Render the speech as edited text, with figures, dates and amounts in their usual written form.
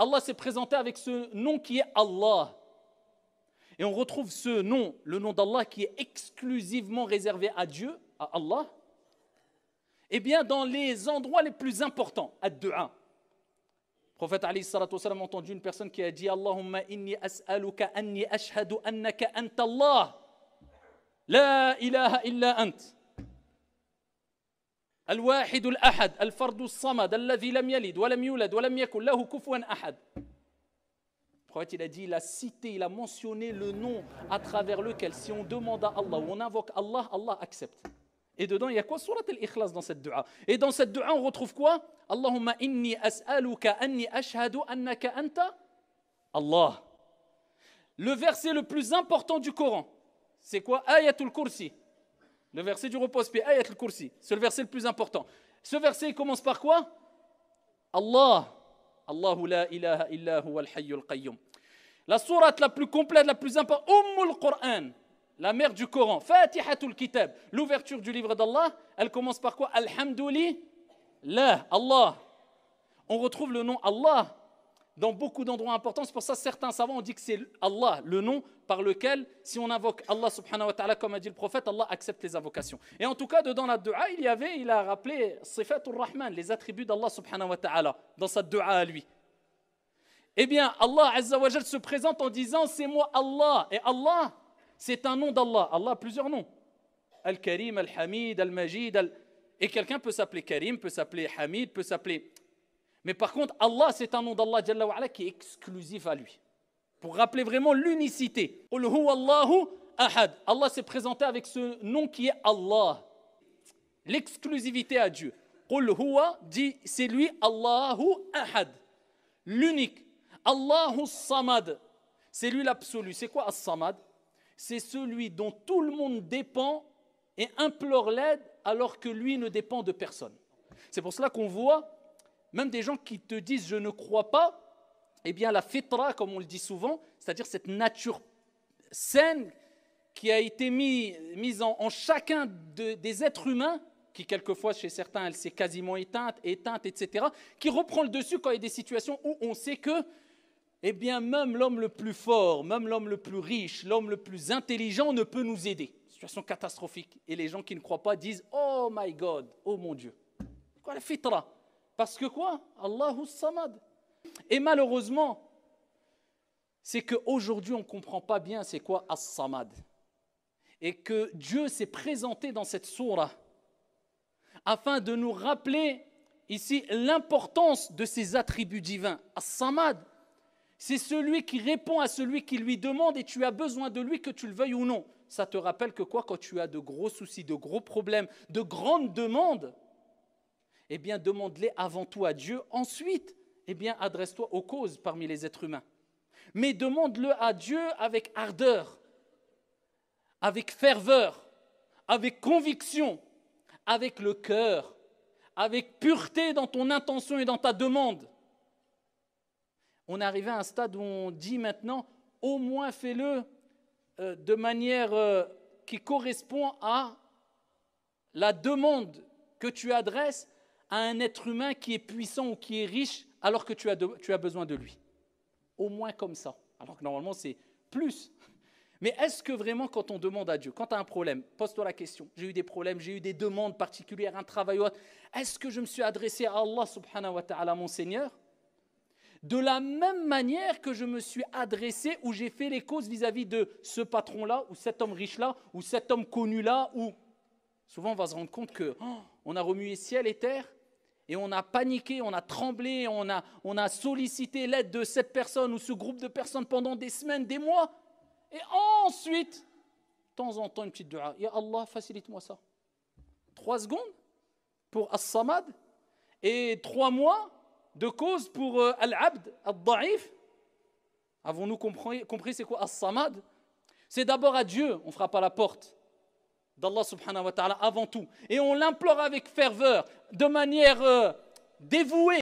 Allah s'est présenté avec ce nom qui est Allah. Et on retrouve ce nom, le nom d'Allah qui est exclusivement réservé à Dieu, à Allah, eh bien dans les endroits les plus importants, ad-du'a. Le prophète alayhi salatu wasalam a entendu une personne qui a dit Allahumma inni as'aluka anni ashhadu annaka anta Allah, la ilaha illa ant. الواحد الأحد الفرد الصمد الذي لم يلد ولم يولد ولم يكن له كفوا أحد. Le prophète il a dit, il a cité, il a mentionné le nom à travers lequel si on demande à Allah ou on invoque Allah, Allah accepte. Et dedans il y a quoi? Surat al-Ikhlas dans cette dua. Et dans cette dua on retrouve quoi? Allahumma inni as'aluka anni ashhadu annaka anta Allah. Le verset le plus important du Coran, c'est quoi? Ayatul Kursi. Le verset du repose-pied, Ayat al-Kursi, c'est le verset le plus important. Ce verset il commence par quoi? Allah. Allahu la ilaha illa huwa al-hayyul qayyum. La sourate la plus complète, la plus importante, Ummul Qur'an, la mère du Coran, Fatihatul Kitab, l'ouverture du livre d'Allah, elle commence par quoi? Alhamdulillah, Allah. On retrouve le nom Allah dans beaucoup d'endroits importants. C'est pour ça que certains savants ont dit que c'est Allah, le nom par lequel, si on invoque Allah subhanahu wa ta'ala, comme a dit le prophète, Allah accepte les invocations. Et en tout cas, dedans la dua, il a rappelé Sifatul Rahman, les attributs d'Allah subhanahu wa ta'ala, dans sa dua à lui. Eh bien, Allah azza wa jal se présente en disant, c'est moi Allah. Et Allah, c'est un nom d'Allah. Allah a plusieurs noms. Al-Karim, Al-Hamid, Al-Majid. Et quelqu'un peut s'appeler Karim, peut s'appeler Hamid, peut s'appeler... Mais par contre, Allah, c'est un nom d'Allah Jalla wa ala qui est exclusif à lui. Pour rappeler vraiment l'unicité. Qul huwa Allahu ahad. Allah s'est présenté avec ce nom qui est Allah. L'exclusivité à Dieu. Qul huwa dit, c'est lui Allahu ahad. L'unique. Allahu samad. C'est lui l'absolu. C'est quoi as-samad? C'est celui dont tout le monde dépend et implore l'aide alors que lui ne dépend de personne. C'est pour cela qu'on voit même des gens qui te disent « je ne crois pas », eh bien la fitra, comme on le dit souvent, c'est-à-dire cette nature saine qui a été mise en chacun des êtres humains, qui quelquefois chez certains elle s'est quasiment éteinte, etc., qui reprend le dessus quand il y a des situations où on sait que eh bien même l'homme le plus fort, même l'homme le plus riche, l'homme le plus intelligent ne peut nous aider. Situation catastrophique. Et les gens qui ne croient pas disent « oh my God, oh mon Dieu ». Quoi la fitra? Parce que quoi? Allahu samad. Et malheureusement, c'est qu'aujourd'hui, on ne comprend pas bien c'est quoi as-samad. Et que Dieu s'est présenté dans cette sourate afin de nous rappeler ici l'importance de ses attributs divins. As-samad, c'est celui qui répond à celui qui lui demande et tu as besoin de lui que tu le veuilles ou non. Ça te rappelle que quoi? Quand tu as de gros soucis, de gros problèmes, de grandes demandes, eh bien, demande-les avant tout à Dieu. Ensuite, eh bien, adresse-toi aux causes parmi les êtres humains. Mais demande-le à Dieu avec ardeur, avec ferveur, avec conviction, avec le cœur, avec pureté dans ton intention et dans ta demande. On est arrivé à un stade où on dit maintenant, au moins fais-le de manière qui correspond à la demande que tu adresses à un être humain qui est puissant ou qui est riche alors que tu as besoin de lui. Au moins comme ça. Alors que normalement c'est plus. Mais est-ce que vraiment quand on demande à Dieu, quand tu as un problème, pose-toi la question, j'ai eu des problèmes, j'ai eu des demandes particulières, un travail ou autre, est-ce que je me suis adressé à Allah subhanahu wa ta'ala, mon Seigneur, de la même manière que je me suis adressé ou j'ai fait les causes vis-à-vis de ce patron-là ou cet homme riche-là ou cet homme connu-là ou... Souvent on va se rendre compte qu'on a remué ciel et terre et on a paniqué, on a tremblé, on a sollicité l'aide de cette personne ou ce groupe de personnes pendant des semaines, des mois. Et ensuite, de temps en temps, une petite dua. Ya Allah, facilite-moi ça. 3 secondes pour As-Samad et 3 mois de cause pour Al-Abd, Al-Da'if. Avons-nous compris c'est quoi As-Samad? C'est d'abord à Dieu, on ne frappe à la porte d'Allah subhanahu wa ta'ala avant tout. Et on l'implore avec ferveur, de manière dévouée.